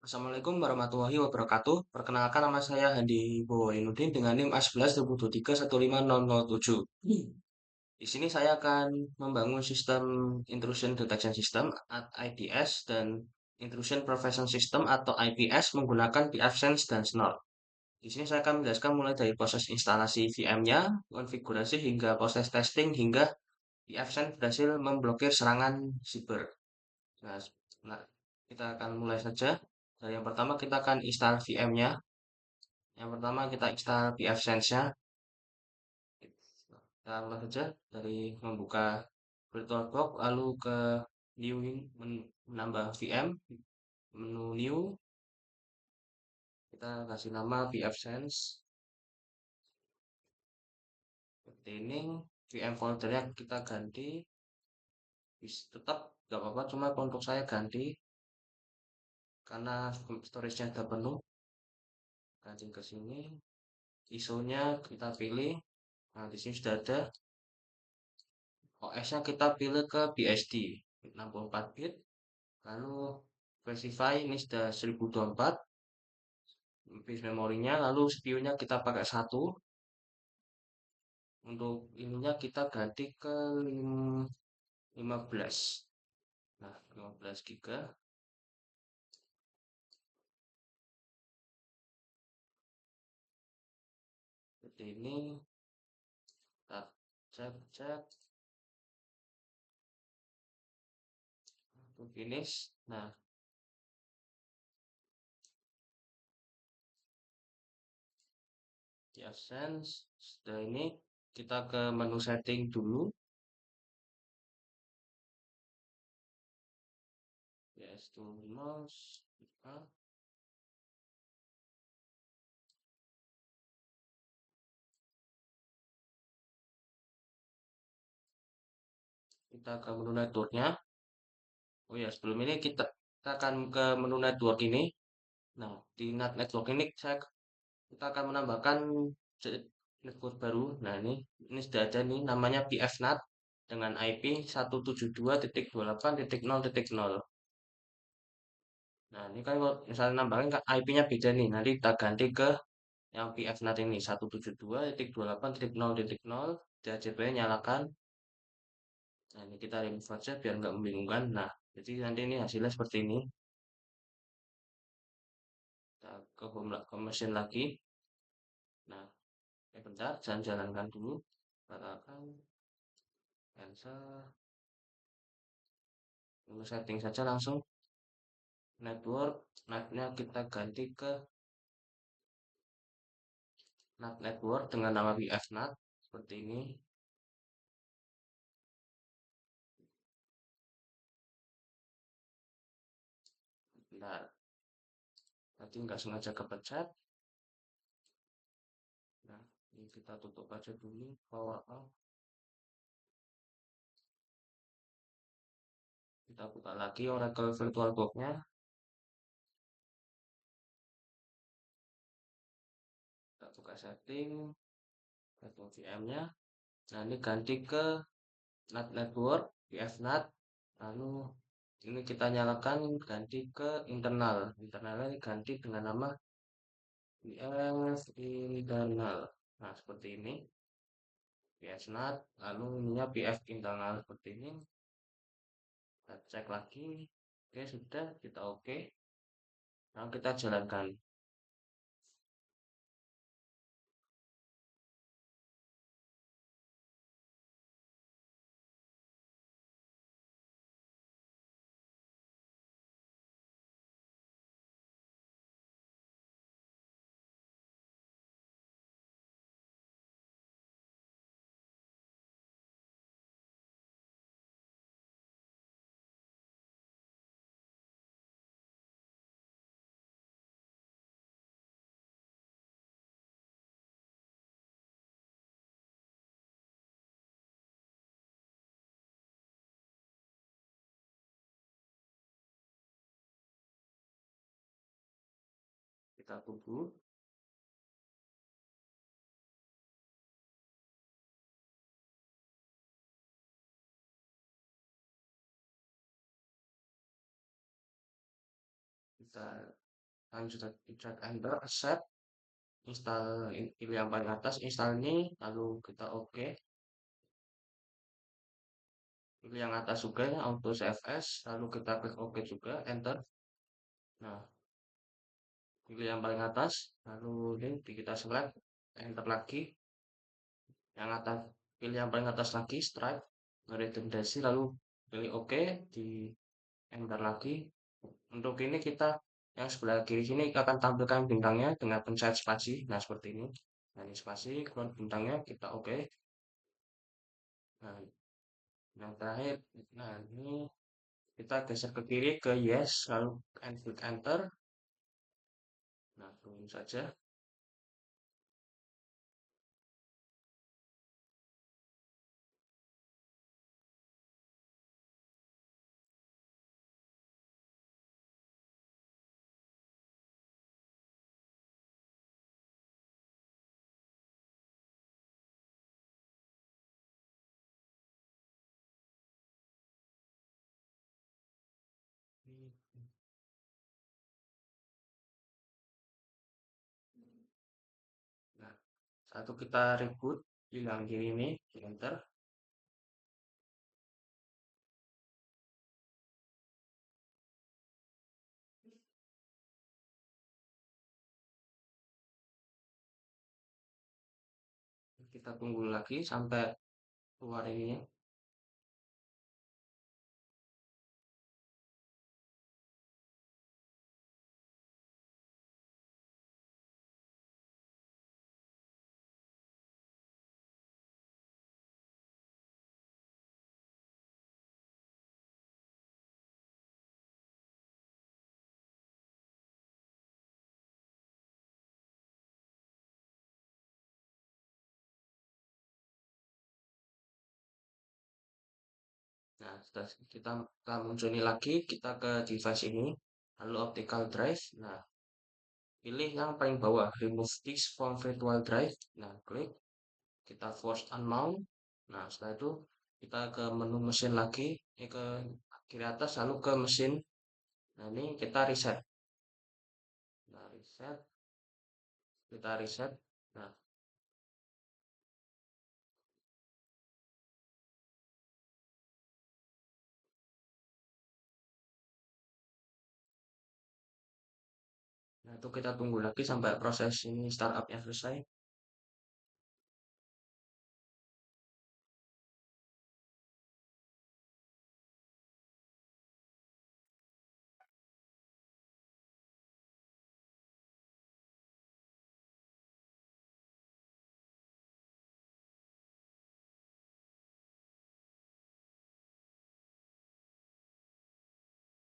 Assalamualaikum warahmatullahi wabarakatuh. Perkenalkan nama saya Handi Bowainudin dengan NIM A11 2023 15007. Di sini saya akan membangun sistem Intrusion Detection System (IDS) dan Intrusion Prevention System atau IPS menggunakan pfSense dan Snort. Di sini saya akan menjelaskan mulai dari proses instalasi VM-nya, konfigurasi hingga proses testing hingga pfSense berhasil memblokir serangan siber. Nah, nah, kita akan mulai saja. Dari yang pertama kita akan install VM-nya. Yang pertama kita install pfSense-nya. Kita mulai saja dari membuka VirtualBox, lalu ke new, menambah VM, menu new, kita kasih nama pfSense. Seperti ini, VM foldernya kita ganti. Tetap nggak apa-apa, cuma untuk saya ganti karena storage-nya sudah penuh. Ganti ke sini. ISO-nya kita pilih. Nah, di sini sudah ada. OS-nya kita pilih ke BSD 64 bit. Lalu specify ini sudah 1024 bit memorinya. Lalu CPU-nya kita pakai 1. Untuk ininya kita ganti ke 15. Nah, 15 GB. Seperti ini. Kita cek untuk finish. Nah, di AdSense sudah ini kita ke menu setting dulu. Yes, tools. Kita ke menu networknya. Oh ya, sebelum ini kita akan ke menu network ini. Nah, di network ini kita akan menambahkan network baru. Nah, ini sudah ada nih namanya PFNAT dengan IP 172.28.0.0. Nah, ini kan kalau misalnya nambahin kan IP-nya beda nih. Nanti kita ganti ke yang PFNAT ini 172.28.0.0. DHCP nyalakan. Nah, ini kita remove saja biar nggak membingungkan. Nah, jadi nanti ini hasilnya seperti ini. Kita ke mesin lagi. Nah, bentar, jangan jalankan dulu. Katakan cancel. Lalu setting saja langsung. Network, NAT-nya kita ganti ke NAT network dengan nama VFNAT seperti ini. Bentar, nanti nggak sengaja kepencet. Nah, ini kita tutup aja dulu power off. Kita buka lagi Oracle VirtualBox-nya. Kita buka setting, network VM-nya. Nah, ini ganti ke NAT network, VFNAT. Lalu ini kita nyalakan ganti ke internal. Internalnya ini ganti dengan nama VF internal. Nah, seperti ini. VFNAT, lalu ininya VF internal seperti ini. Kita cek lagi. Oke, sudah kita oke. Nah, kita jalankan. Kita tunggu. Kita lanjut drag enter accept, install, pilih yang paling atas install ini, lalu kita oke, pilih yang atas juga ya auto CFS, lalu kita klik oke juga, enter. Nah, pilih yang paling atas, lalu ini kita select, enter lagi, yang atas, pilih yang paling atas lagi, stripe, rekomendasi, lalu pilih oke, di enter lagi. Untuk ini kita yang sebelah kiri sini akan tampilkan bintangnya dengan pencet spasi. Nah, seperti ini. Nah, ini spasi, keluar bintangnya, kita oke. Nah, yang terakhir, nah ini kita geser ke kiri ke yes, lalu klik enter. Nah, tunggu saja. Nah, satu kita reboot, hilang kiri ini, di enter. Kita tunggu lagi sampai keluar ini. Nah, setelah kita muncul ini lagi, kita ke device ini, lalu optical drive. Nah, pilih yang paling bawah, remove disk from virtual drive. Nah, klik, kita force unmount. Nah, setelah itu kita ke menu mesin lagi, ke kiri atas, lalu ke mesin. Nah, ini kita reset. Nah, reset, kita reset. Nah, nah itu kita tunggu lagi sampai proses ini startupnya selesai.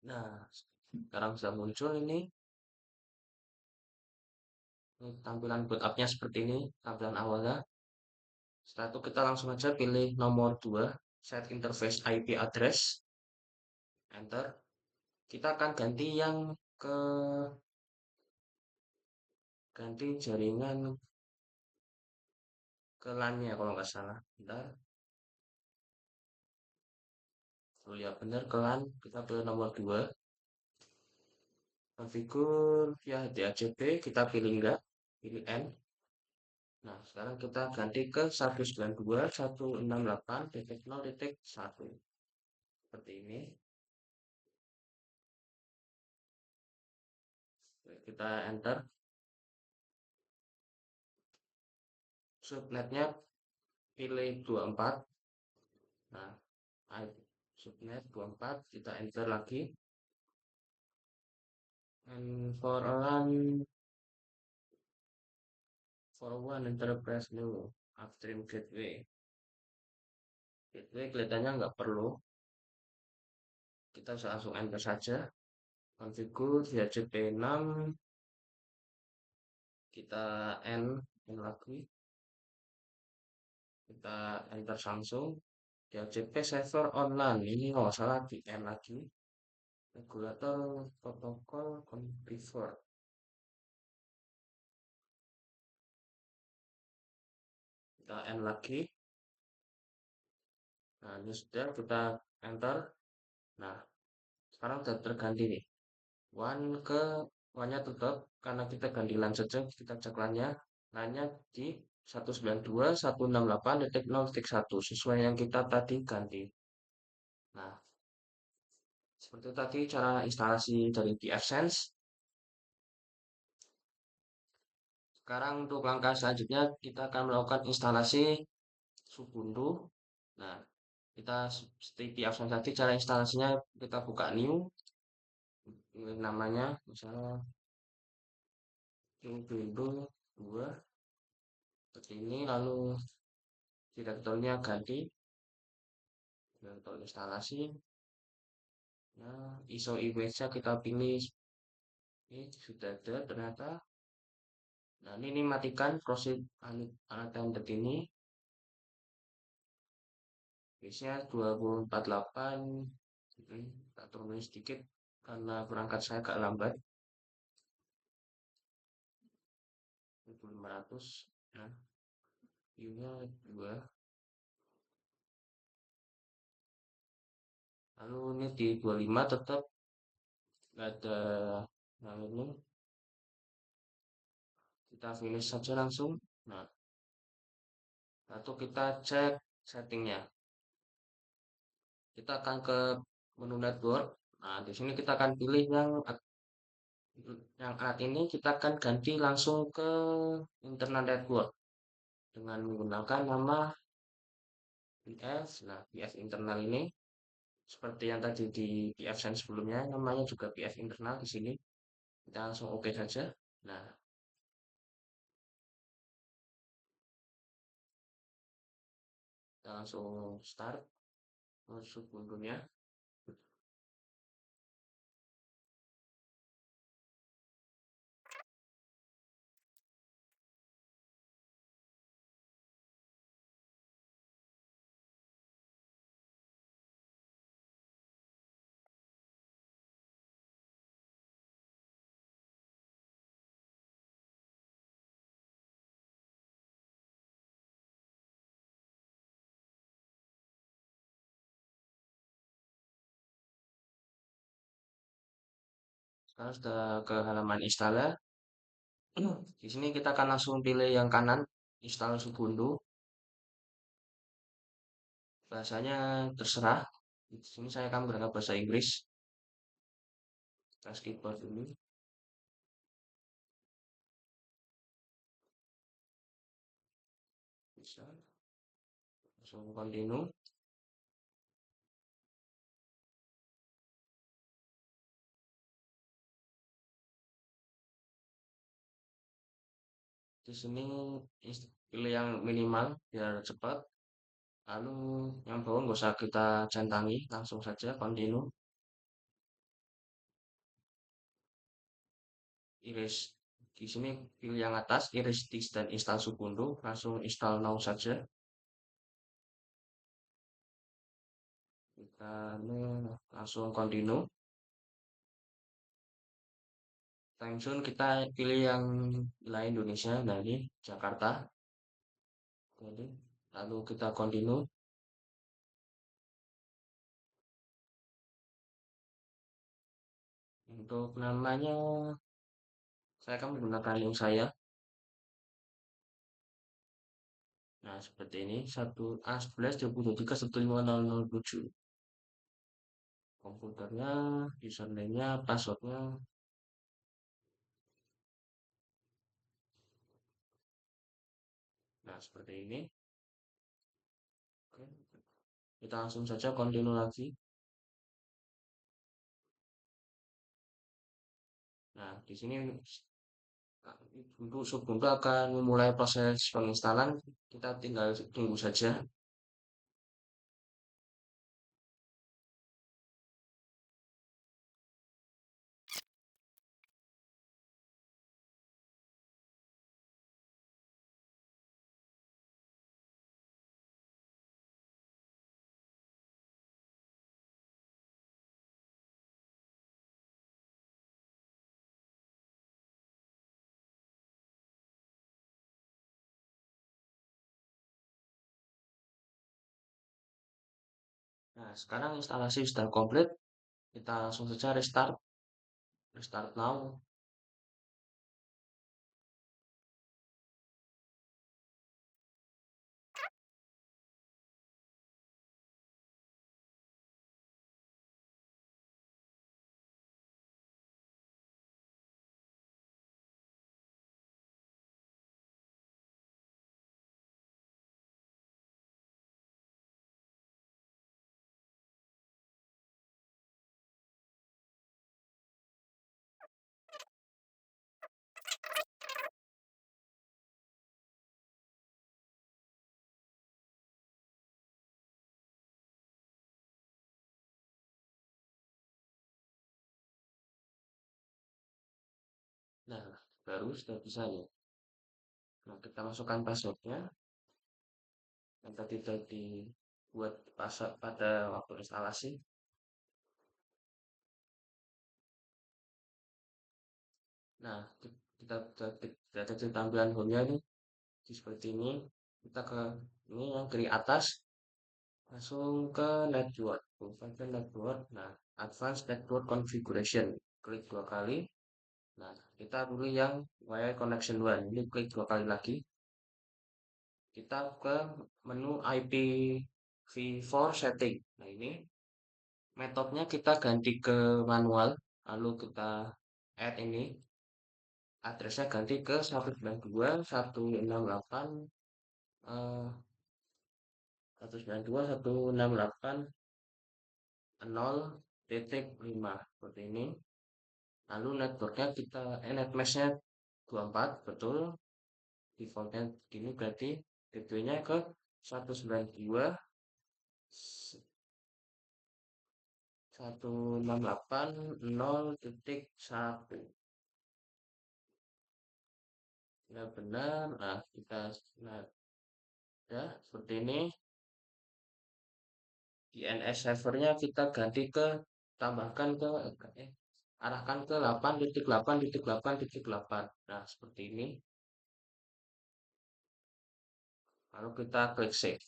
Nah, sekarang sudah muncul ini. Tampilan boot up-nya seperti ini, tampilan awalnya. Setelah itu kita langsung aja pilih nomor 2, set interface IP address, enter. Kita akan ganti yang ke ganti jaringan ke LAN-nya kalau nggak salah. Bentar. Oh ya benar ke LAN, kita pilih nomor 2. Konfigur via DHCP, kita pilih enggak, pilih N. Nah, sekarang kita ganti ke 192.168.0.1. Seperti ini. Kita enter. Subnetnya pilih 24. Nah, subnet 24, kita enter lagi. And for LAN, for one enterprise new upstream gateway. Gateway kelihatannya nggak perlu. Kita bisa langsung enter saja. Configure DHCP 6. Kita N lagi. Kita enter langsung. DHCP server online. Ini nggak salah di N lagi. Regulator protokol configure. Kita N lagi. Nah, ini sudah kita enter. Nah, sekarang sudah terganti nih. One ke LAN-nya tetap karena kita ganti LAN saja, kita cek LAN-nya. LAN-nya di 192.168.0.1 sesuai yang kita tadi ganti. Nah, seperti tadi cara instalasi dari pfSense. Sekarang untuk langkah selanjutnya kita akan melakukan instalasi Ubuntu. Nah, kita seperti pfSense tadi cara instalasinya kita buka new, namanya misalnya Ubuntu 2 seperti ini, lalu direkturnya ganti untuk instalasi. Nah, ISO image-nya kita pilih ini sudah ada ternyata. Nah, ini matikan proceed unattended ini. Biasanya 248. Tak turunin sedikit karena perangkat saya agak lambat. 1500. Nah, view-nya 2. Lalu ini di 25 tetap nggak ada. Nah, ini kita finish saja langsung. Nah, lalu kita cek settingnya. Kita akan ke menu network. Nah, di sini kita akan pilih yang alat ini kita akan ganti langsung ke internal network dengan menggunakan nama PF. Nah, PF internal ini seperti yang tadi di PFSense sebelumnya, namanya juga PF internal di sini. Kita langsung oke saja. Nah, kita langsung start masuk Ubuntu-nya. Sekarang sudah ke halaman installer. Di sini kita akan langsung pilih yang kanan, install Ubuntu. Bahasanya terserah. Di sini saya akan berangkat bahasa Inggris. Kita skip dulu. Bisa. Langsung continue. Di sini pilih yang minimal biar cepat. Lalu yang bawah nggak usah kita centangi, langsung saja continue. Iris di sini pilih yang atas, iris disk dan install Ubuntu, langsung install now saja. Kita langsung continue. Time zone kita pilih yang wilayah Indonesia dari Jakarta. Jadi, lalu kita continue. Untuk namanya saya akan menggunakan link saya. Nah, seperti ini 1A11.23.15007. Komputernya, username-nya, passwordnya. Nah, seperti ini. Oke. Kita langsung saja continue lagi. Nah, di sini untuk Ubuntu akan memulai proses penginstalan. Kita tinggal tunggu saja. Nah, sekarang instalasi sudah komplit. Kita langsung saja restart. Restart now. Nah, baru sudah bisa ya. Nah, kita masukkan passwordnya yang tadi sudah dibuat pada waktu instalasi. Nah, kita ada di tampilan home-nya nih, seperti ini. Kita ke ini yang kiri atas, langsung ke network. Bukan ke network. Nah, advanced network configuration. Klik dua kali. Nah, kita pilih yang wire connection one. Ini klik dua kali lagi. Kita ke menu IPv4 setting. Nah, ini metodenya kita ganti ke manual. Lalu kita add ini. Addressnya ganti ke 192.168 eh, 192.168.0.5 seperti ini. Lalu networknya kita netmeshnya 24 betul. Defaultnya gini berarti gateway-nya ke 192 168.0.1. Benar-benar. Nah, kita nah, ya seperti ini. DNS servernya kita ganti ke tambahkan ke arahkan ke 8.8.8.8. Nah, seperti ini. Lalu kita klik save.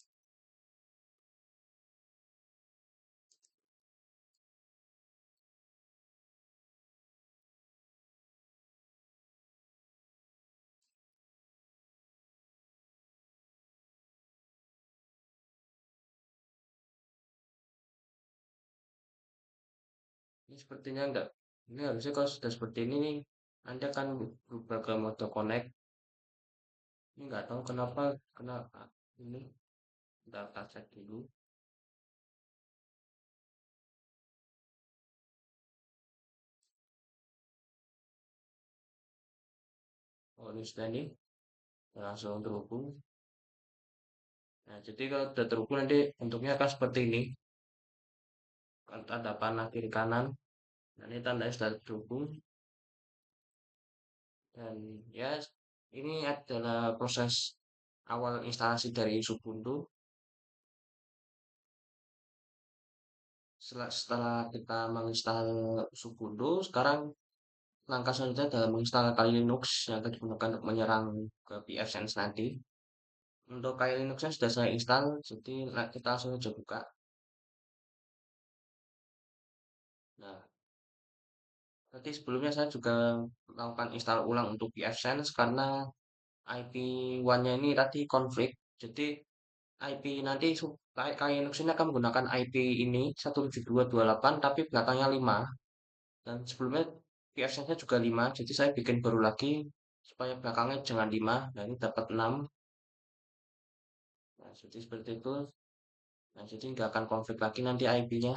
Ini sepertinya enggak. Ini harusnya kalau sudah seperti ini nih, Anda akan berubah ke mode connect. Ini nggak tahu kenapa ini. Kita cek dulu. Oh, ini sudah ini langsung terhubung. Nah, jadi kalau sudah terhubung nanti bentuknya akan seperti ini. Ada panah kiri kanan. Nah, ini tandanya sudah terhubung. Dan ya, ini adalah proses awal instalasi dari Ubuntu. Setelah kita menginstal Ubuntu, sekarang langkah selanjutnya adalah menginstal Kali Linux yang akan digunakan untuk menyerang ke pfSense nanti. Untuk Kali Linuxnya sudah saya install, jadi kita langsung aja buka. Nah, tadi sebelumnya saya juga melakukan install ulang untuk pfSense karena IP1-nya ini tadi konflik. Jadi IP nanti Kali Linux ini akan menggunakan IP ini 172.28 tapi belakangnya 5. Dan sebelumnya pfSense-nya juga 5, jadi saya bikin baru lagi supaya belakangnya jangan 5. Nah, ini dapat 6. Nah, jadi seperti itu. Nah, jadi nggak akan konflik lagi nanti IP-nya.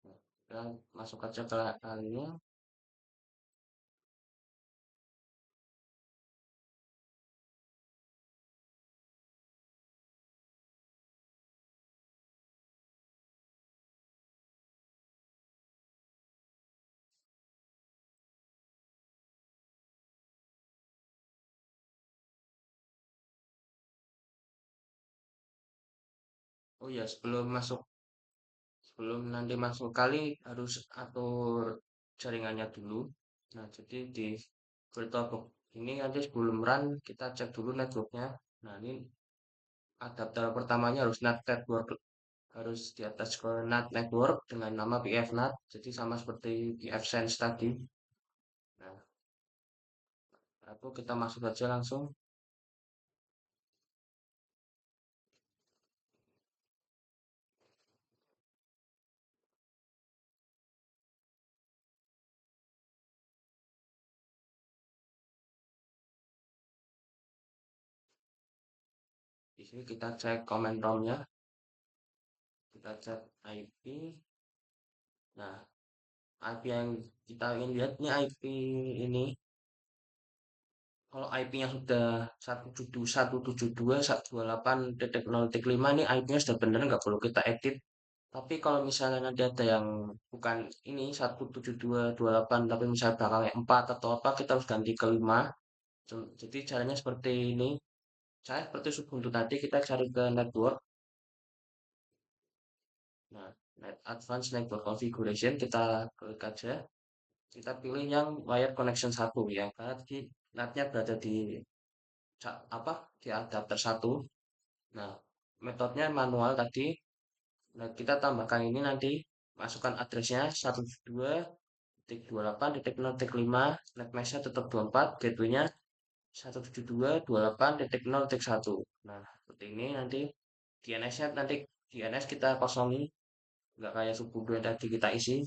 Nah, kita masuk aja ke kalinya. Oh ya, sebelum nanti masuk kali harus atur jaringannya dulu. Nah, jadi di VirtualBox ini nanti sebelum run kita cek dulu networknya. Nah, ini adapter pertamanya harus NAT network, harus di atas ke NAT network dengan nama pfNAT. Jadi sama seperti pfSense tadi. Nah, aku kita masuk aja langsung. Di sini kita cek command prompt-nya, kita cek IP. Nah, IP yang kita ingin lihat ini IP ini. Kalau IP-nya sudah 172.168.0.5 ini IP-nya sudah benar, nggak perlu kita edit. Tapi kalau misalnya nanti ada yang bukan ini 17228 tapi misalnya belakangnya 4 atau apa kita harus ganti ke 5. Jadi caranya seperti ini. Saya seperti Ubuntu tadi kita cari ke network. Nah, Advanced Network Configuration kita klik aja. Kita pilih yang wired connection 1 ya. Karena tadi NAT-nya berada di apa? Di adapter 1. Nah, metodenya manual tadi. Nah, kita tambahkan ini nanti masukkan addressnya 172.28.0.5, netmasknya tetap 24, gateway-nya 172.28.0.1. Nah, seperti ini nanti DNS-nya nanti DNS kita kosongi, nggak kayak Ubuntu yang tadi kita isi.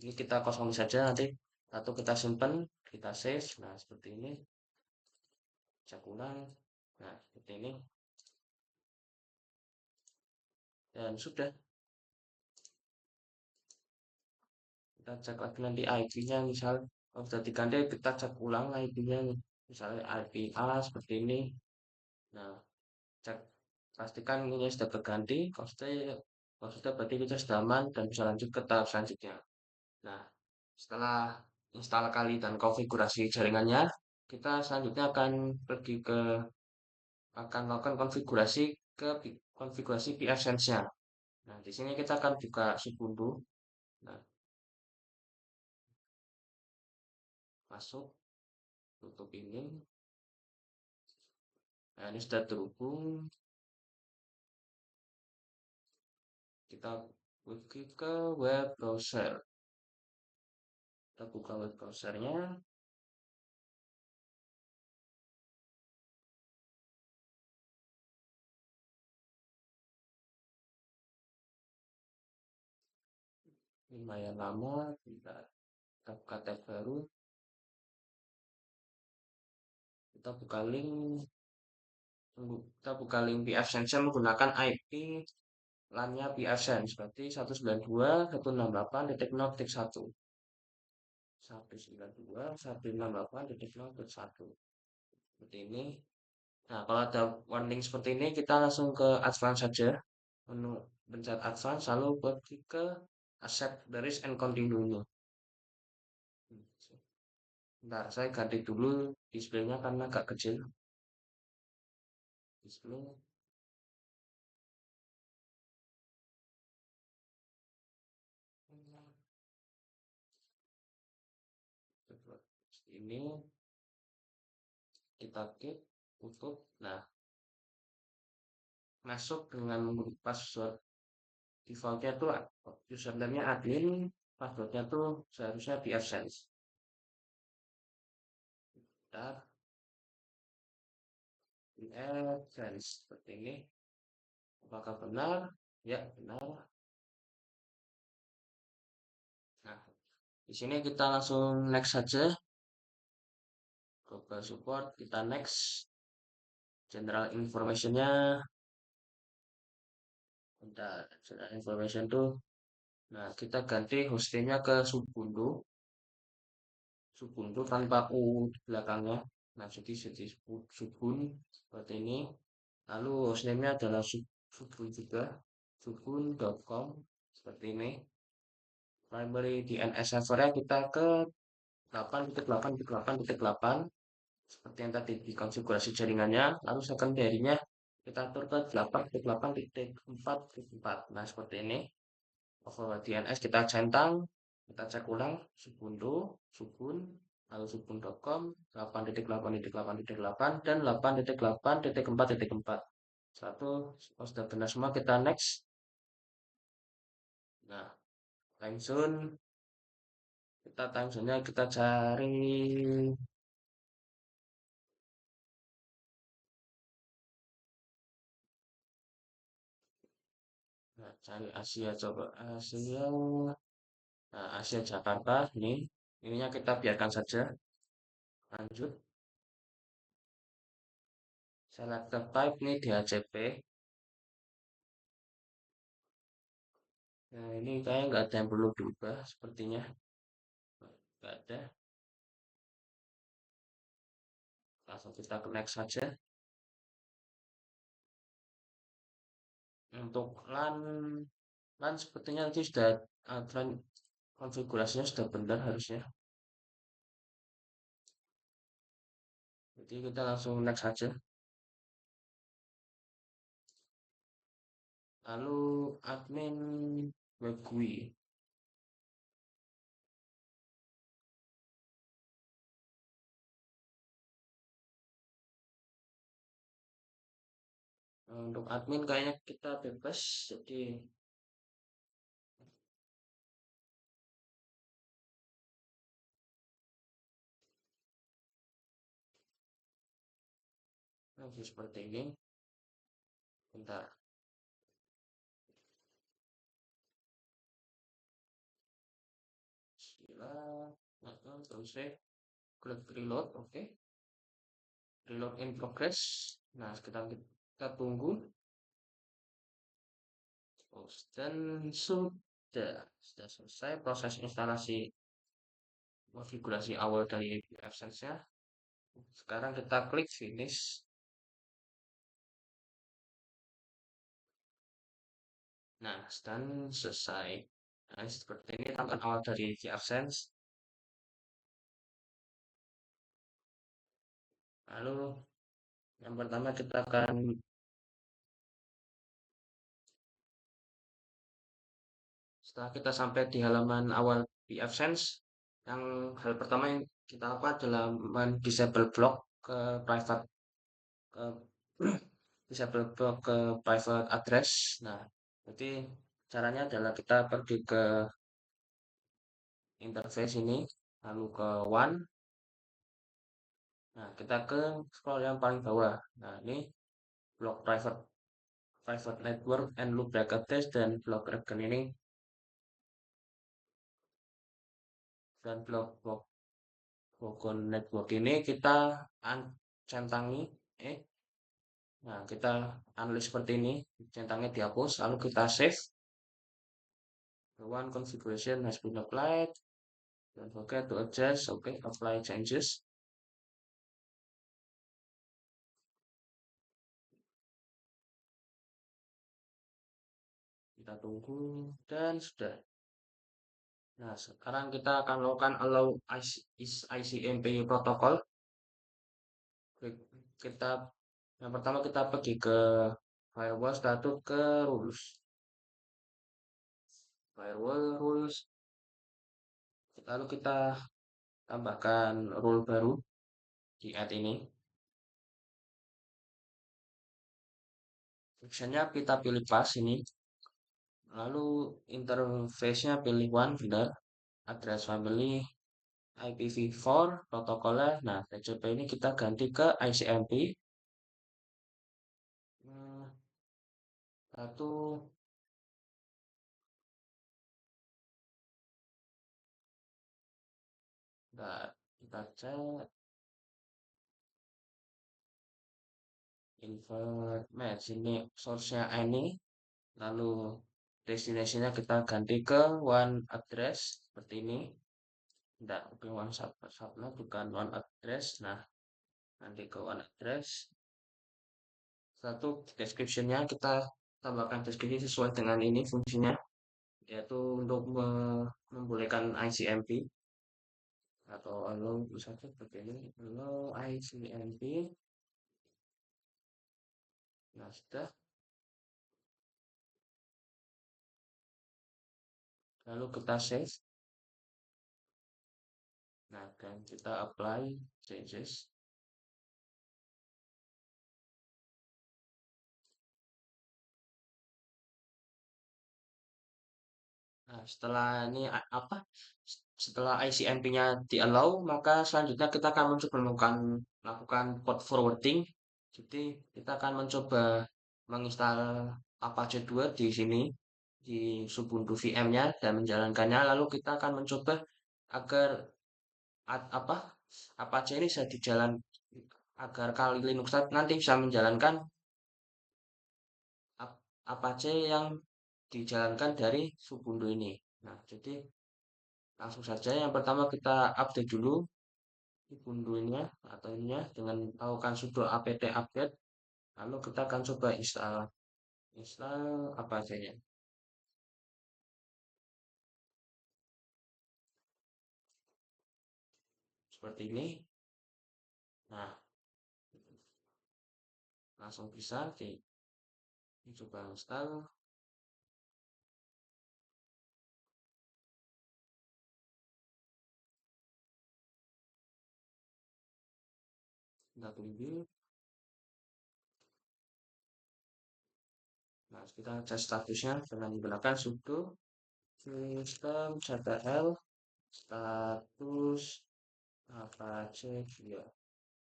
Ini kita kosongi saja nanti, atau kita simpan, kita save. Nah, seperti ini, cek ulang. Nah, seperti ini. Dan sudah, kita cek lagi nanti IP-nya, misal kalau sudah diganti, kita cek ulang IP-nya. Misalnya IP A seperti ini. Nah, cek pastikan ini sudah terganti. Kalau sudah berarti kita sudah aman dan bisa lanjut ke tahap selanjutnya. Nah, setelah install kali dan konfigurasi jaringannya, kita selanjutnya akan melakukan konfigurasi pfSense-nya. Nah, di sini kita akan buka Ubuntu. Nah, masuk, tutup ini. Nah, ini sudah terhubung. Kita pergi ke web browser. Kita buka web browsernya. Lumayan lama, kita buka tab baru. Kita buka link kita buka link pfSense menggunakan IP LAN-nya pfSense berarti 192.168.0.1. 192.168.0.1 seperti ini. Nah, kalau ada warning seperti ini kita langsung ke advance saja. Menu pencet advance lalu pergi ke accept the risk and continue ini. Bentar, saya ganti dulu displaynya karena agak kecil. Display ini kita klik tutup. Nah, masuk dengan password defaultnya tuh username-nya admin, passwordnya tuh seharusnya di absence. Bentar, di absence seperti ini. Apakah benar? Ya, benar. Nah, di sini kita langsung next saja. Global support kita next. General information-nya, bentar, general information tuh. Nah, kita ganti hostingnya ke Ubuntu. Ubuntu tanpa U di belakangnya. Nah, jadi Subun seperti ini. Lalu hostname-nya adalah Subun juga. Subun.com seperti ini. Primary DNS servernya kita ke 8.8.8.8 seperti yang tadi dikonfigurasi jaringannya. Lalu secondary-nya kita atur ke 8.8.4.4. Nah, seperti ini. Over DNS kita centang, kita cek ulang Ubuntu, Subun, lalu subun.com 8.8.8.8 dan 8.8.4.4. Satu, kalau sudah benar semua kita next. Nah, time zone time zone-nya kita cari. Nah, cari Asia coba Asia. Nah, Asia Jakarta ininya kita biarkan saja. Lanjut. Select the type ini DHCP. Nah, ini kayaknya nggak ada yang perlu diubah sepertinya. Nggak ada. Langsung kita ke next saja. Untuk LAN Kan sepertinya nanti sudah konfigurasinya sudah benar harusnya. Jadi kita langsung next saja. Lalu admin web GUI. Untuk admin kayaknya kita bebas, jadi seperti ini. Bentar, sila, terus saya klik reload, oke. Reload in progress. Nah, kita tunggu. Dan sudah selesai proses instalasi konfigurasi awal dari AdSense-nya. Sekarang kita klik finish. Nah, dan selesai. Nah, seperti ini tampilan awal dari AdSense. Lalu yang pertama kita akan setelah kita sampai di halaman awal di AdSense, yang hal pertama yang kita apa adalah disable block ke private ke disable block ke private address. Nah, jadi caranya adalah kita pergi ke interface ini, lalu ke one. Nah, kita ke scroll yang paling bawah. Nah, ini block private private network and loop back address dan block reckoning dan block Bogor Network ini kita centangi, eh, nah kita analis seperti ini, centangnya dihapus, lalu kita save. The one configuration has been applied. Don't forget to adjust. Okay, apply changes. Kita tunggu dan sudah. Nah, sekarang kita akan melakukan allow ICMP protocol. Kita yang pertama kita pergi ke firewall, setelah itu ke rules. Firewall rules. Lalu kita tambahkan rule baru di add ini. Actionnya kita pilih pas ini. Lalu interface-nya pilih one, benar. Address family, IPv4, protokolnya. Nah, TCP ini kita ganti ke ICMP. Satu, nah, kita cek invert match ini source-nya ini. Lalu destination-nya kita ganti ke one address seperti ini. Tidak, bukan one subnet, bukan one address. Nah, nanti ke one address. Satu description-nya kita tambahkan deskripsi sesuai dengan ini fungsinya, yaitu untuk membolehkan ICMP atau allow saja seperti ini, allow ICMP. Nah, sudah. Lalu kita save. Nah, dan kita apply changes. Nah, setelah ini apa? Setelah ICMP-nya di-allow, maka selanjutnya kita akan mencoba melakukan port forwarding. Jadi kita akan mencoba menginstal Apache 2 di sini di Ubuntu VM-nya dan menjalankannya. Lalu kita akan mencoba agar apa Apache ini bisa dijalan agar kali Linux nanti bisa menjalankan Apache yang dijalankan dari Ubuntu ini. Nah, jadi langsung saja yang pertama kita update dulu Ubuntu-nya atau ininya dengan melakukan sudo apt update. Lalu kita akan coba install apa saja. seperti ini. Nah, langsung bisa coba install. Kita tunggu. Nah, kita cek statusnya dengan menggunakan sudo systemctl status apache ya.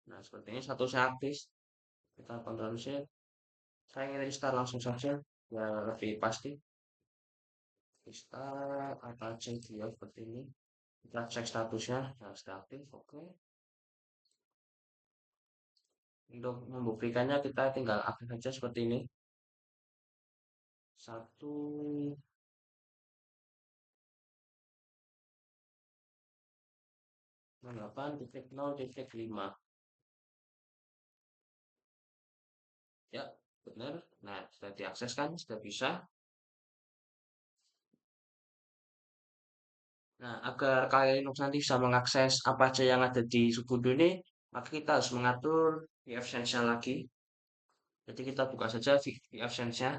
Nah, seperti ini statusnya aktif. Kita kontrol C. Saya ingin restart langsung saja biar lebih pasti. Restart apache ya seperti ini. Kita cek statusnya, nah, sudah aktif. Oke. Untuk membuktikannya kita tinggal aktif saja seperti ini. 1.8.0.5. Ya, benar. Nah, sudah diakses kan, sudah bisa. Nah, agar kalian Linux nanti bisa mengakses apa aja yang ada di Ubuntu ini, maka kita harus mengatur vFSense-nya lagi. Jadi kita buka saja vFSense-nya,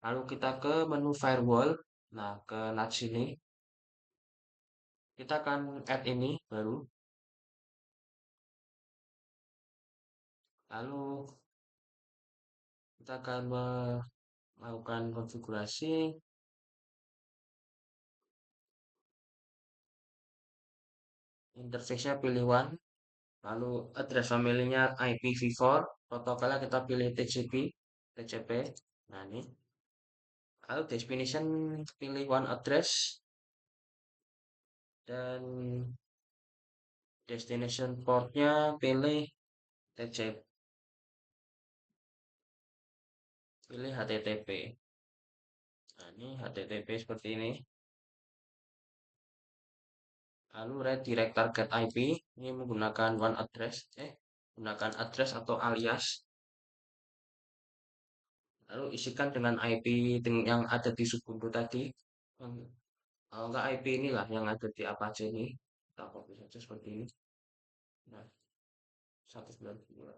lalu kita ke menu firewall. Nah, ke NAT sini, kita akan add ini baru. Lalu kita akan melakukan konfigurasi. Interface-nya pilih one. Lalu address family-nya IPv4, protokolnya kita pilih TCP. Nah, ini. Lalu definition pilih one address dan destination portnya pilih TCP, pilih HTTP. Nah, ini HTTP seperti ini. Lalu redirect target IP ini menggunakan one address, menggunakan address atau alias. Lalu isikan dengan IP yang ada di Ubuntu tadi. Kalau enggak IP inilah yang ada di Apache ini. Kita copy saja seperti ini. Nah, 192.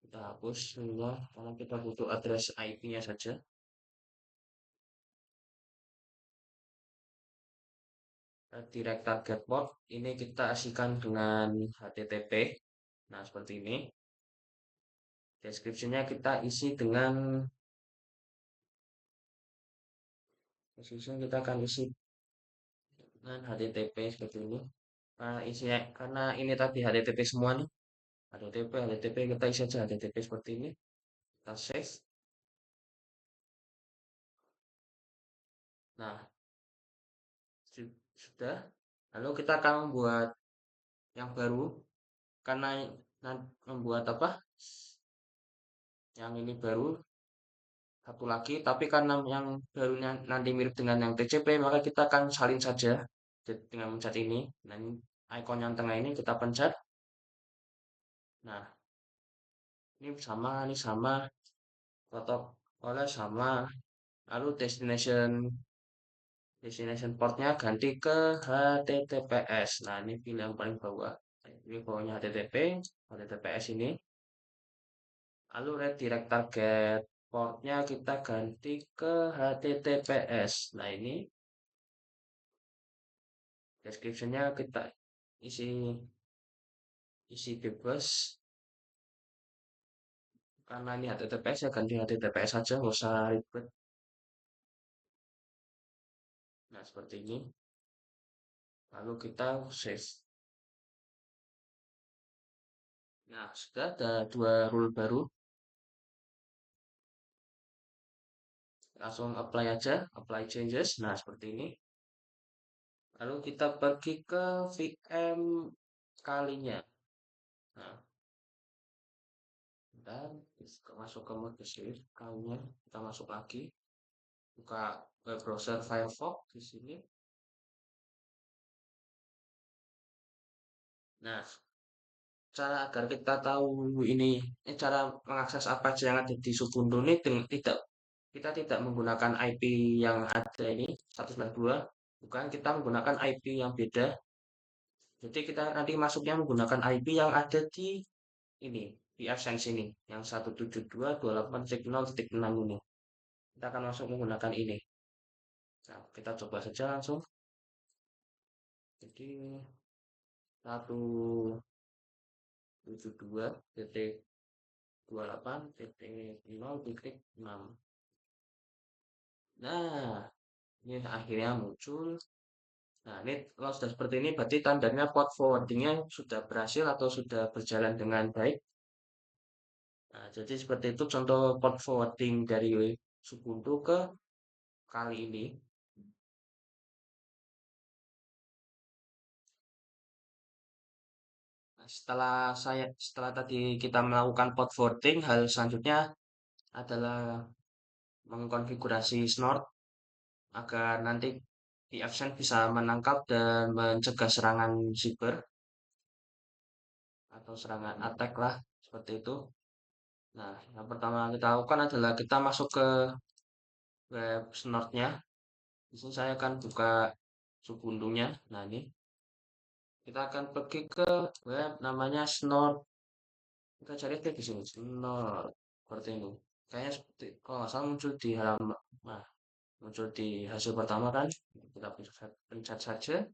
Kita hapus semua karena kita butuh address IP-nya saja. Direct target port ini kita asikan dengan HTTP. Nah, seperti ini. Deskripsinya kita isi dengan kita akan isi dengan HTTP seperti ini. Karena ini tadi HTTP semua nih. HTTP kita isi saja HTTP seperti ini. Kita save. Nah, sudah. Lalu kita akan membuat yang baru karena membuat apa? Yang ini baru satu lagi, tapi karena yang barunya nanti mirip dengan yang TCP, maka kita akan salin saja dengan mencet ini. Nah, ikon yang tengah ini kita pencet. Nah, ini sama, protokolnya sama. Lalu destination portnya ganti ke HTTPS. Nah, ini pilih yang paling bawah. Ini bawahnya HTTPS ini. Lalu redirect target portnya kita ganti ke HTTPS. Nah, ini description-nya kita isi bebas. Karena ini HTTPS ya ganti HTTPS saja, nggak usah ribet. Nah, seperti ini. Lalu kita save. Nah, sudah ada dua rule baru. Langsung apply aja, apply changes. Nah, seperti ini. Lalu kita pergi ke VM kalinya. Nah, dan masuk ke mode kalinya. Kita masuk lagi. Buka web browser Firefox di sini. Nah, cara agar kita tahu ini, cara mengakses apa aja yang ada di Ubuntu ini kita tidak menggunakan IP yang ada ini 192, bukan kita menggunakan IP yang beda. Jadi kita nanti masuknya menggunakan IP yang ada di ini, di AdSense ini, yang 172.28.0.6 ini. Kita akan masuk menggunakan ini. Nah, kita coba saja langsung. Jadi 172.28.0.6. Nah, ini akhirnya muncul. Nah, ini kalau sudah seperti ini berarti tandanya port forwardingnya sudah berhasil atau sudah berjalan dengan baik. Nah, jadi seperti itu contoh port forwarding dari Ubuntu ke kali ini. Nah, setelah tadi kita melakukan port forwarding, hal selanjutnya adalah mengkonfigurasi Snort agar nanti di absen bisa menangkap dan mencegah serangan siber atau serangan attack lah seperti itu. Nah, yang pertama kita lakukan adalah kita masuk ke web Snort-nya. Di sini saya akan buka Ubuntu-nya. Nah, ini kita akan pergi ke web namanya Snort. Kita cari aja di sini Snort seperti ini. Kayaknya seperti kalau nggak salah muncul di halaman, nah, muncul di hasil pertama kan. Kita pencet saja.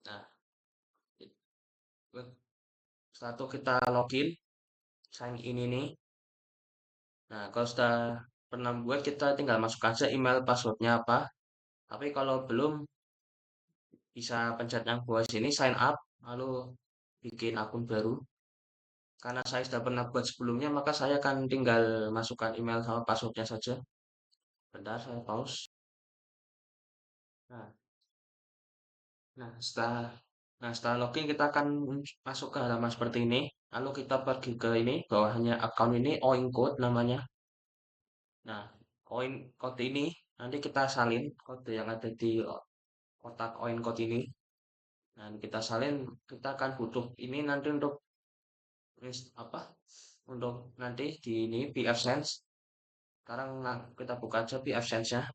Nah, setelah itu kita login, sign in ini. Nah, kalau sudah pernah buat, kita tinggal masuk aja email passwordnya apa. Tapi kalau belum, bisa pencet yang bawah sini, sign up, lalu bikin akun baru. Karena saya sudah pernah buat sebelumnya, maka saya akan tinggal masukkan email sama passwordnya saja. Bentar, saya pause. Nah, nah setelah setelah login kita akan masuk ke halaman seperti ini. Lalu kita pergi ke ini, bawahnya account ini, Oink Code namanya. Nah, kode ini nanti kita salin kode yang ada di kotak Oink Code ini. Nah, kita salin, kita akan butuh ini nanti untuk apa? Untuk nanti di ini pfSense. Sekarang kita buka aja pfSense-nya.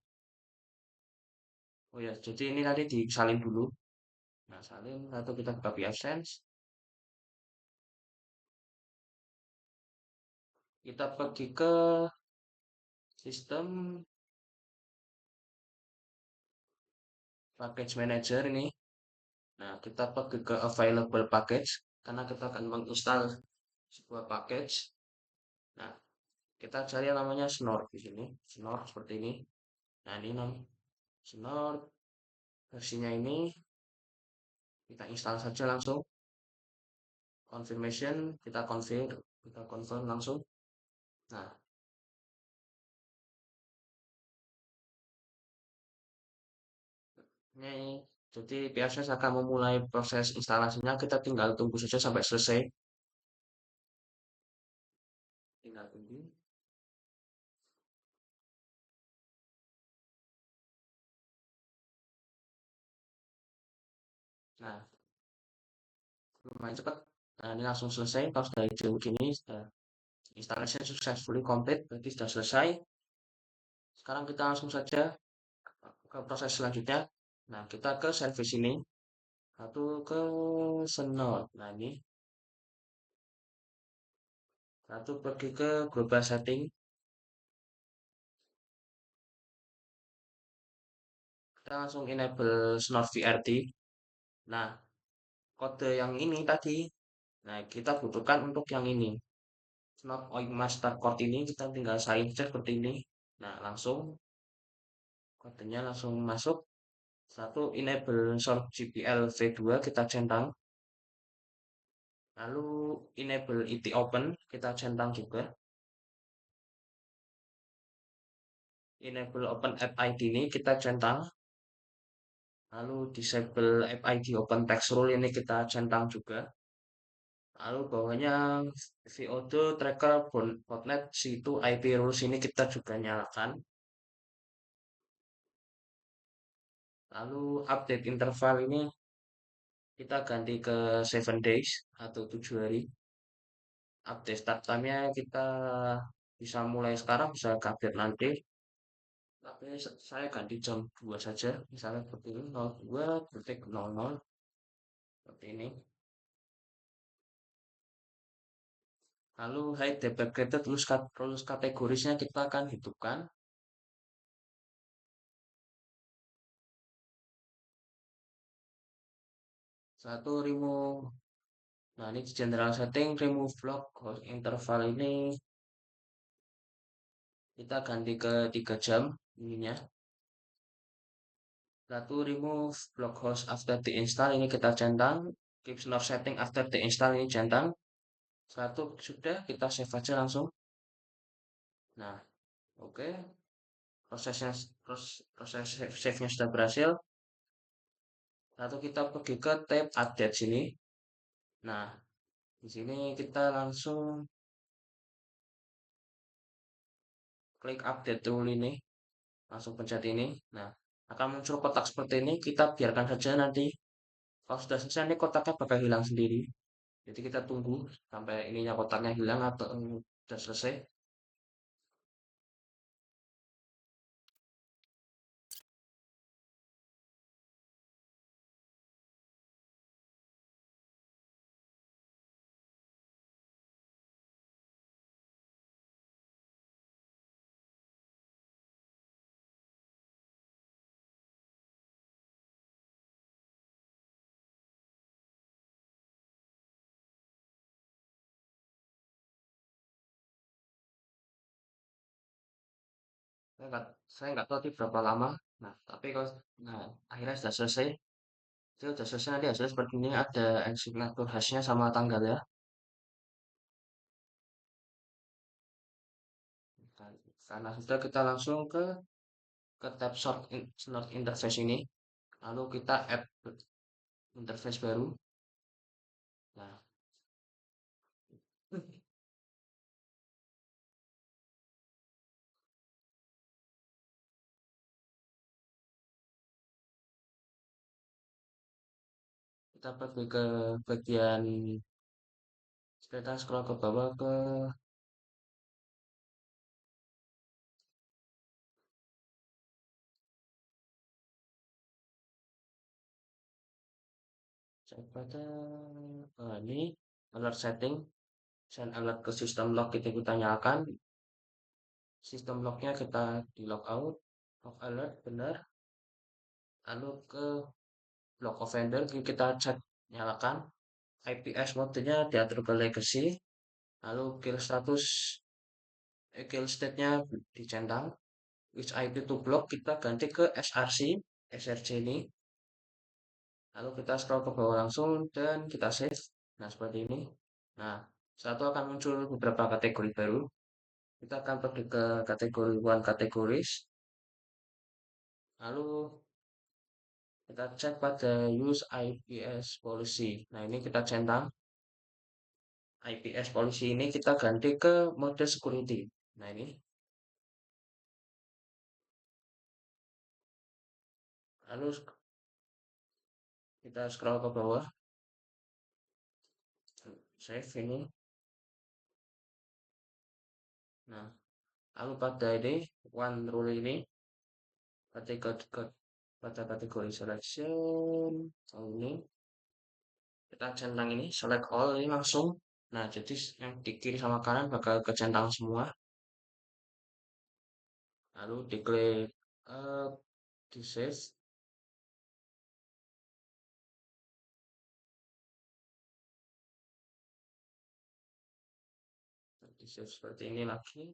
Oh ya, jadi ini nanti disalin dulu. Nah, salin atau kita buka pfSense. Kita pergi ke sistem package manager ini. Nah, kita pergi ke available package karena kita akan menginstal sebuah package. Nah, kita cari yang namanya Snort di sini. Snort seperti ini. Nah, ini Snort versinya ini kita install saja langsung. Confirmation, kita confirm langsung. Nah, ini jadi PSS akan memulai proses instalasinya. Kita tinggal tunggu saja sampai selesai. Tinggal tunggu. Nah, lumayan cepat. Nah, ini langsung selesai. Kalau sudah hijau begini, sudah installation successfully complete, berarti sudah selesai. Sekarang kita langsung saja ke proses selanjutnya. Nah, kita ke service ini. Satu ke Snort. Nah, ini. Satu pergi ke global setting. Kita langsung enable Snort VRT. Nah, kode yang ini tadi, nah kita butuhkan untuk yang ini. Snort Oink Master Code ini kita tinggal sign seperti ini. Nah, langsung kodenya langsung masuk. Satu enable short GPL V2 kita centang. Lalu enable IT open kita centang juga. Enable open app ID ini kita centang. Lalu disable app ID open text rule ini kita centang juga. Lalu bawahnya VOD tracker botnet situ IP rules ini kita juga nyalakan. Lalu update interval ini kita ganti ke 7 days atau 7 hari. Update start time-nya kita bisa mulai sekarang, bisa update nanti. Tapi saya ganti jam 2 saja, misalnya seperti ini 02.00 seperti ini. Lalu height deprecated rules kategorisnya kita akan hidupkan. Satu remove. Nah, ini di general setting remove block host interval ini kita ganti ke 3 jam ininya. Satu remove block host after the install ini kita centang. Keep snore setting after the install ini centang. Satu sudah kita save aja langsung. Nah, oke. Prosesnya proses save-nya sudah berhasil. Lalu kita pergi ke tab update sini. Nah, di sini kita langsung klik update tool ini, langsung pencet ini. Nah, akan muncul kotak seperti ini. Kita biarkan saja nanti. Kalau sudah selesai, ini kotaknya bakal hilang sendiri. Jadi kita tunggu sampai ininya kotaknya hilang atau sudah selesai. Saya nggak tahu sih berapa lama. Nah, tapi kalau nah, akhirnya sudah selesai. Sudah selesai nanti hasilnya seperti ini. Ada signatur hashnya sama tanggal ya. Nah, karena sudah kita langsung ke tab sort interface ini. Lalu kita add interface baru. Nah, kita pergi ke bagian kita scroll ke bawah ke pada ini alert setting, send alert ke sistem log kita nyalakan. Sistem lognya kita di logout, off alert benar. Lalu ke block offender kita cek nyalakan. IPS modenya diatur ke legacy. Lalu kill state-nya dicentang. Which IP to block kita ganti ke SRC ini. Lalu kita scroll ke bawah langsung dan kita save. Nah, seperti ini. Nah, satu akan muncul beberapa kategori baru. Kita akan pergi ke kategori one categories. Lalu kita cek pada use IPS policy. Nah, ini kita centang. IPS policy ini kita ganti ke mode security. Nah, ini. Lalu kita scroll ke bawah. Save ini. Nah, lalu pada ini, one rule ini, pada kategori selection, ini, kita centang ini, select all ini langsung. Nah, jadi yang di kiri sama kanan bakal kecentang semua. Lalu diklik di save. Di save seperti ini lagi.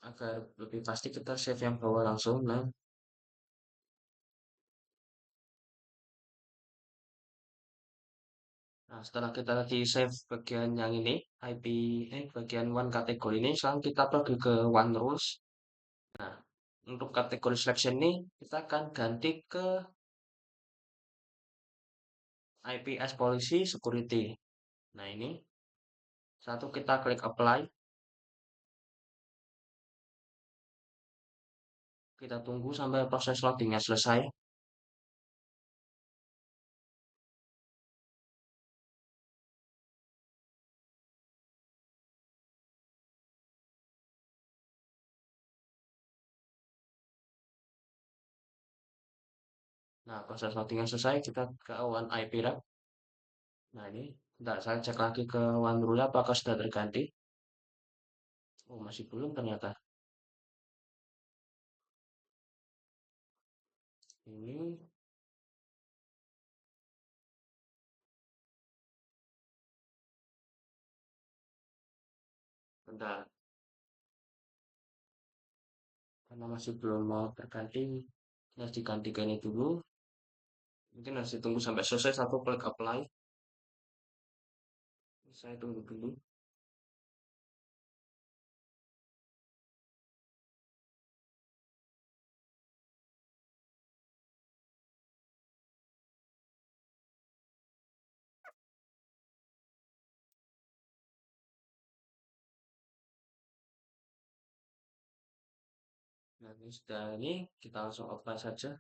Agar lebih pasti kita save yang bawah langsung. Nah, setelah kita tadi save bagian yang ini, bagian one kategori ini, sekarang kita pergi ke one rules. Nah, untuk kategori selection ini, kita akan ganti ke IPS policy security. Nah, ini satu kita klik apply. Kita tunggu sampai proses loadingnya selesai. Nah, proses loadingnya selesai, kita ke One IP Wrap. Nah, ini, bentar, saya cek lagi ke One Rule apakah sudah terganti. Oh, masih belum ternyata. Ini, bentar, karena masih belum mau terganti, harus digantikan ini dulu. Mungkin harus ditunggu sampai selesai satu klik apply. Saya tunggu dulu. Nah, ini sudah ini, kita langsung apply saja.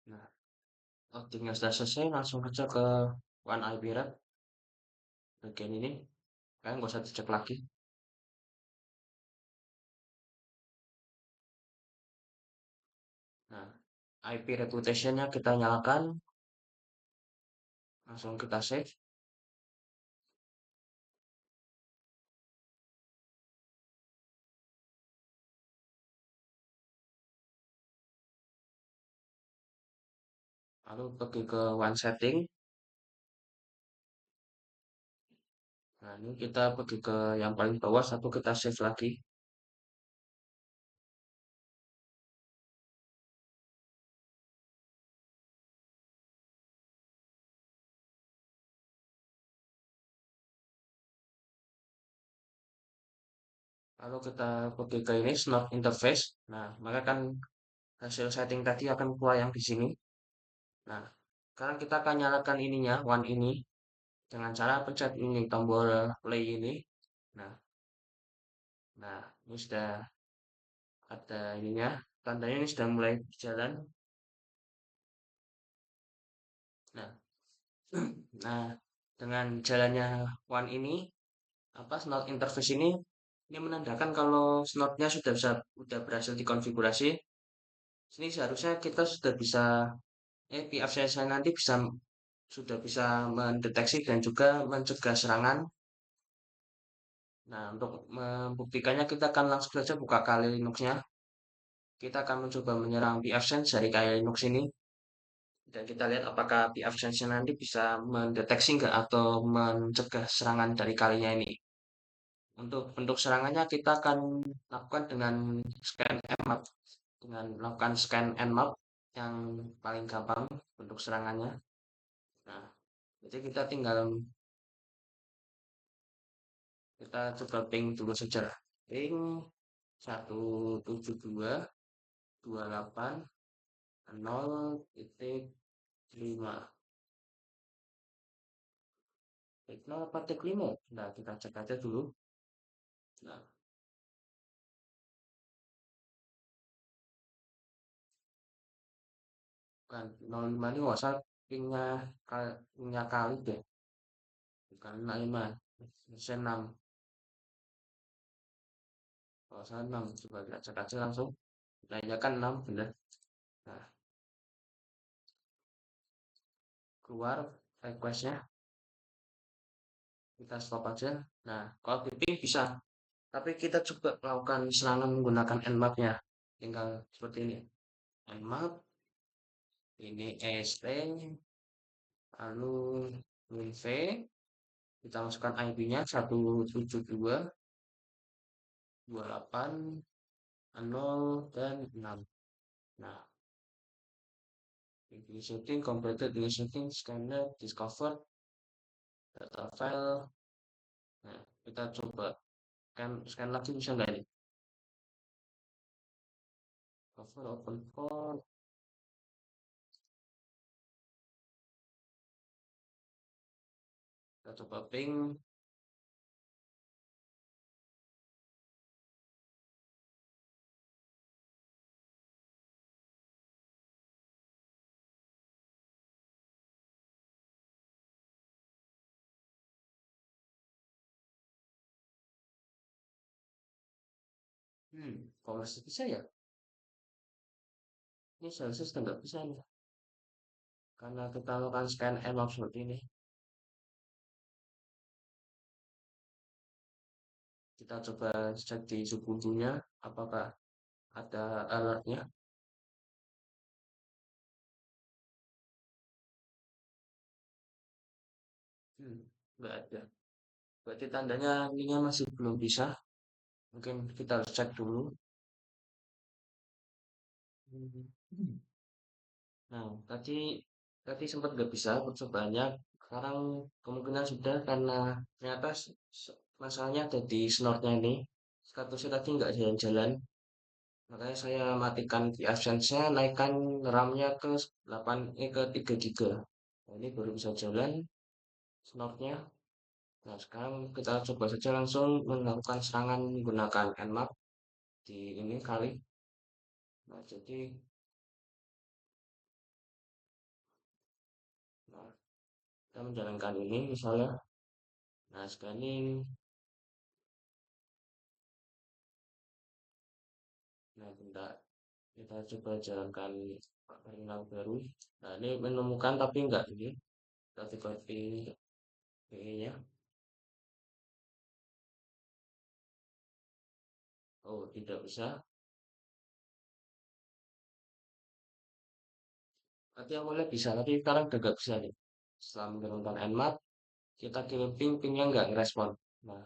Nah, loadingnya sudah selesai, langsung aja ke One IP Wrap. Bagian ini, kalian nggak usah dicek lagi. Nah, IP reputation-nya kita nyalakan, langsung kita save. Lalu pergi ke One Setting. Nah, ini kita pergi ke yang paling bawah, satu kita save lagi. Lalu kita pergi ke ini, Snap Interface. Nah, maka kan hasil setting tadi akan keluar yang di sini. Nah, sekarang kita akan nyalakan ininya, One ini, dengan cara pencet ini, tombol play ini. Nah, nah, ini sudah ada ininya, tandanya ini sudah mulai berjalan. Nah, nah, dengan jalannya One ini, apa Snap Interface ini menandakan kalau slotnya sudah berhasil dikonfigurasi. Sini seharusnya kita sudah bisa pihak saya nanti sudah bisa mendeteksi dan juga mencegah serangan. Nah, untuk membuktikannya kita akan langsung saja buka Kali Linux-nya. Kita akan mencoba menyerang pfSense dari Kali Linux ini dan kita lihat apakah pfSense nanti bisa mendeteksi nggak atau mencegah serangan dari kalinya ini. Untuk bentuk serangannya kita akan lakukan dengan scan nmap, dengan melakukan scan nmap yang paling gampang bentuk serangannya. Nah, jadi kita coba ping dulu saja. Ping 172.28.0.5. Titik 0 apa titik 5? Nah, kita cek aja dulu. Nah, bukan 05 ini nggak usah pingnya kali deh. Bukan 05, bisa 6. Kalau salah 6, coba kita cek aja langsung. Nah, ya kan 6, benar. Nah, keluar requestnya, kita stop aja. Nah, kalau ping bisa. Tapi kita coba melakukan serangan menggunakan nmap-nya. Tinggal seperti ini. Nmap, ini est, lalu winv, kita masukkan IP-nya 172.28.0 dan 6. Nah, initiating, completed initiating, scanner, discover, data file. Nah, kita coba scan lagi bisa nggak nih? Cover, open for, kita coba ping. Kok masih bisa ya? Ini seharusnya sudah nggak bisa nih. Karena kita melakukan scan and map seperti ini. Kita coba cek di Ubuntu-nya, apakah ada alertnya. Hmm, nggak ada. Berarti tandanya ininya masih belum bisa. Mungkin kita harus cek dulu. Hmm. Nah, tadi tadi sempat nggak bisa percobaannya. Sekarang kemungkinan sudah karena ternyata masalahnya ada di snornya ini. Statusnya tadi nggak jalan-jalan. Makanya saya matikan di AdSense-nya, naikkan RAM-nya ke 8 ke 3 GB. Nah, ini baru bisa jalan snornya. Nah, sekarang kita coba saja langsung melakukan serangan menggunakan Nmap di ini kali. Nah, jadi nah, kita menjalankan ini misalnya. Nah, scanning. Nah, bentar. Kita coba jalankan terminal baru. Nah, ini menemukan tapi enggak ini. Kita coba PE-nya. Oh, tidak bisa. Tapi awalnya bisa, tapi sekarang udah nggak bisa nih. Setelah menurunkan Nmap, kita kirim ping-pingnya nggak ngerespon. Nah,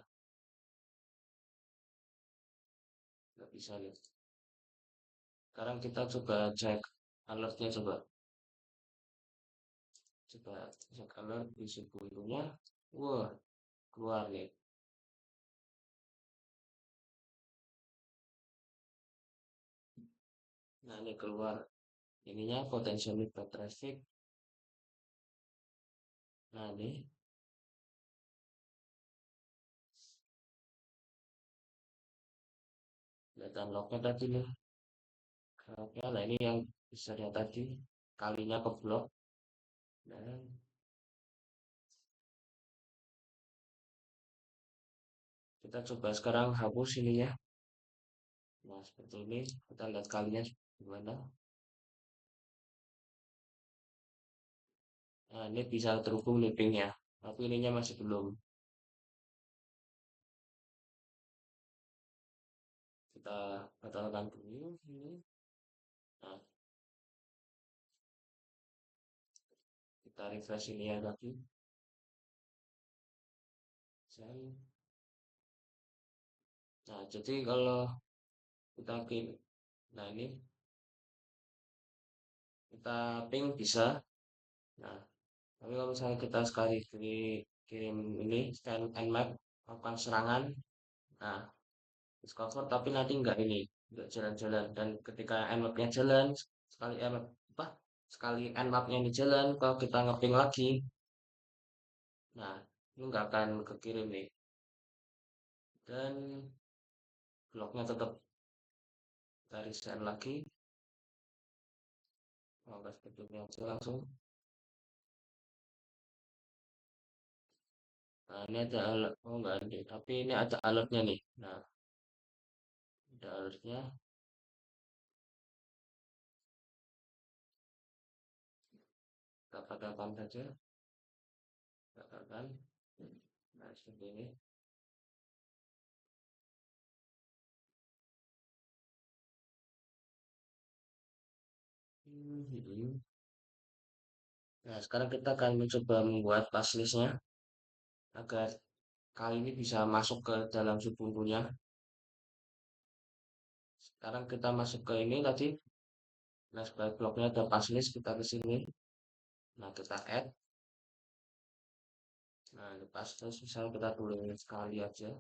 nggak bisa nih. Sekarang kita coba cek alertnya coba. Coba cek alert di sebelumnya. Wah, keluar nih. Nah, ini keluar. Ininya potentially bad traffic. Nah, ini kelihatan lognya tadi nih. Oke, nah ini yang bisa lihat tadi. Kalinya ke blok. Dan kita coba sekarang hapus ininya. Nah, seperti ini. Kita lihat kalinya gimana. Nah, ini bisa terhubung nih pingnya. Tapi ininya masih belum. Kita batalkan dulu ini. Nah, kita refresh ini ya lagi. Send. Nah, jadi kalau kita klik, nah ini kita ping bisa. Nah, tapi kalau misalnya kita sekali kirim ini scan and map melakukan serangan, nah discover tapi nanti enggak ini enggak jalan-jalan dan ketika nmap-nya jalan sekali nmap apa sekali nmap-nya ini jalan kalau kita ngeping lagi, nah ini enggak akan kekirim nih dan bloknya tetap dari reset lagi. Maka sebetulnya aja langsung. Nah, ini ada alert. Oh, enggak ada. Tapi ini ada alertnya nih. Nah, ada alertnya. Kita katakan saja. Katakan. Nah, seperti ini. Nah, sekarang kita akan mencoba membuat pass listnya agar kali ini bisa masuk ke dalam subuntunya. Sekarang kita masuk ke ini tadi. Nah, sebagai bloknya ada pass list, kita ke sini. Nah, kita add. Nah, ini pass list, misalnya kita tulis sekali aja.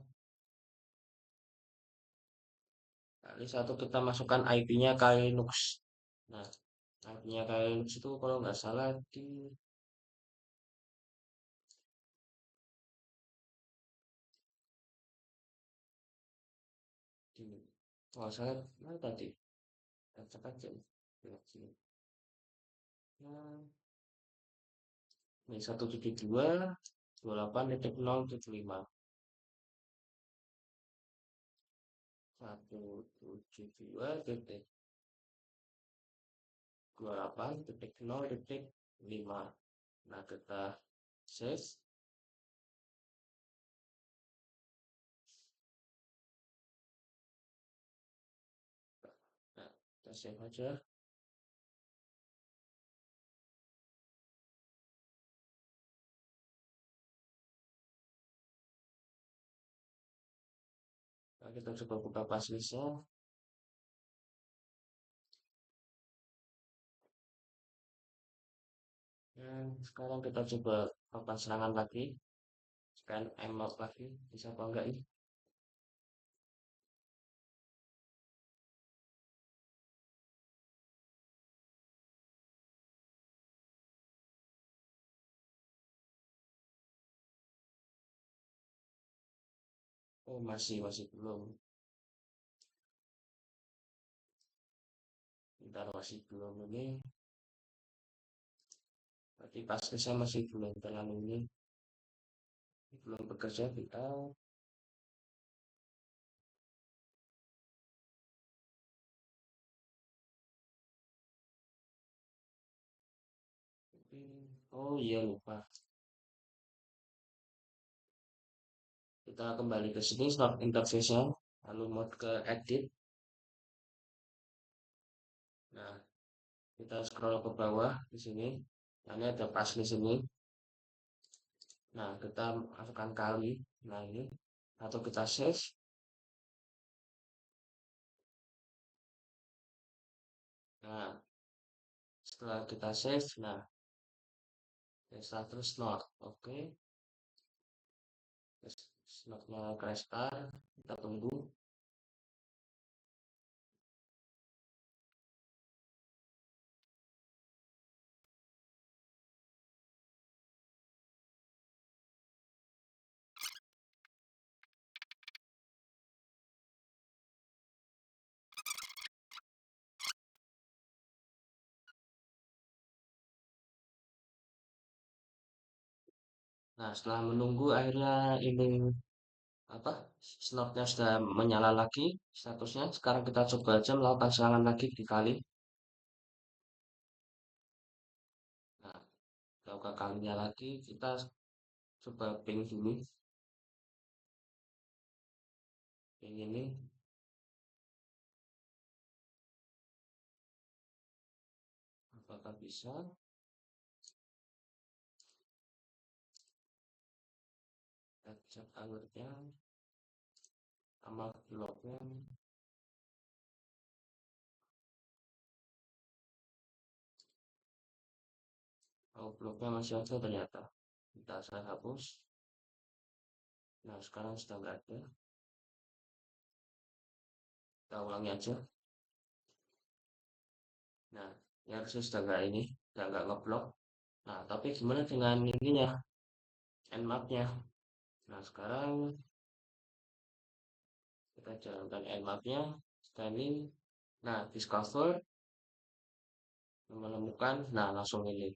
Kali satu kita masukkan IP-nya ke Linux. Nah, IP-nya ke Linux itu kalau nggak salah di kalau salah mana tadi? Kita cek aja. Lihat sini. Nah, ini 172.28.0.5. 172.28.0.5. Nah, kita save. Nah, kita save aja. Nah, kita coba buka paslisnya. Dan sekarang kita coba melakukan serangan lagi. Scan M-Map lagi. Bisa apa enggak ini? Oh, masih belum. Bentar, masih belum ini. Berarti paslisnya masih belum terlalu ini. Belum bekerja kita. Oh iya, lupa. Kita kembali ke sini, start interface-nya. Lalu mode ke edit. Nah, kita scroll ke bawah di sini. Nah, ini ada paslis ini. Nah, kita masukkan kali. Nah, ini. Atau kita save. Nah, setelah kita save, nah, terus not. Oke. Slotnya crash start. Kita tunggu. Nah, setelah menunggu akhirnya ini apa? Slotnya sudah menyala lagi statusnya. Sekarang kita coba aja melakukan serangan lagi di kali. Nah, kita buka kalinya lagi. Kita coba ping dulu. Ping ini. Apakah bisa? Kita cek alertnya. Sama bloknya. Oh, bloknya masih ada ternyata. Saya hapus. Nah, sekarang sudah nggak ada. Kita ulangi aja. Nah, ini harusnya sudah nggak ini. Sudah nggak ngeblok. Nah, tapi gimana dengan ininya? Nmap-nya. Nah, sekarang kita jalankan nmap-nya. Scanning. Nah, discover. Menemukan. Nah, langsung ini.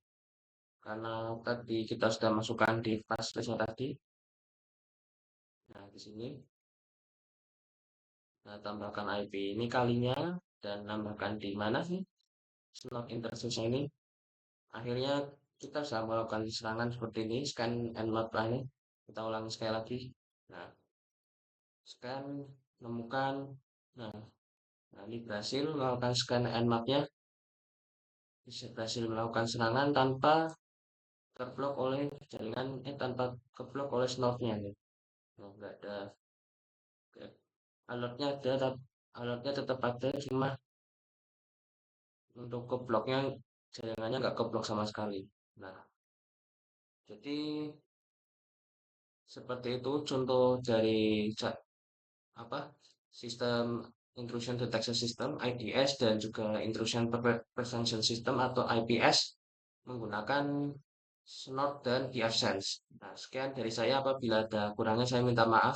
Karena tadi kita sudah masukkan di paslisnya tadi. Nah, di sini. Nah, tambahkan IP ini kalinya. Dan nambahkan di mana sih? Slot interface ini. Akhirnya kita bisa melakukan serangan seperti ini. Scan nmap ini. Kita ulangi sekali lagi. Nah, scan. Menemukan. Nah, ini berhasil melakukan scan nmap-nya. Bisa berhasil melakukan serangan tanpa terblok oleh jaringan, tanpa keblok oleh slotnya nih. Nah, nggak ada alertnya ada, alertnya tetap ada, cuma untuk kebloknya jaringannya nggak keblok sama sekali. Nah, jadi seperti itu contoh dari apa sistem intrusion detection system IDS dan juga intrusion prevention system atau IPS menggunakan Snort dan DFSense. Nah, sekian dari saya. Apabila ada kurangnya saya minta maaf.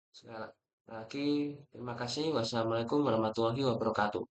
Sekali lagi, terima kasih. Wassalamualaikum warahmatullahi wabarakatuh.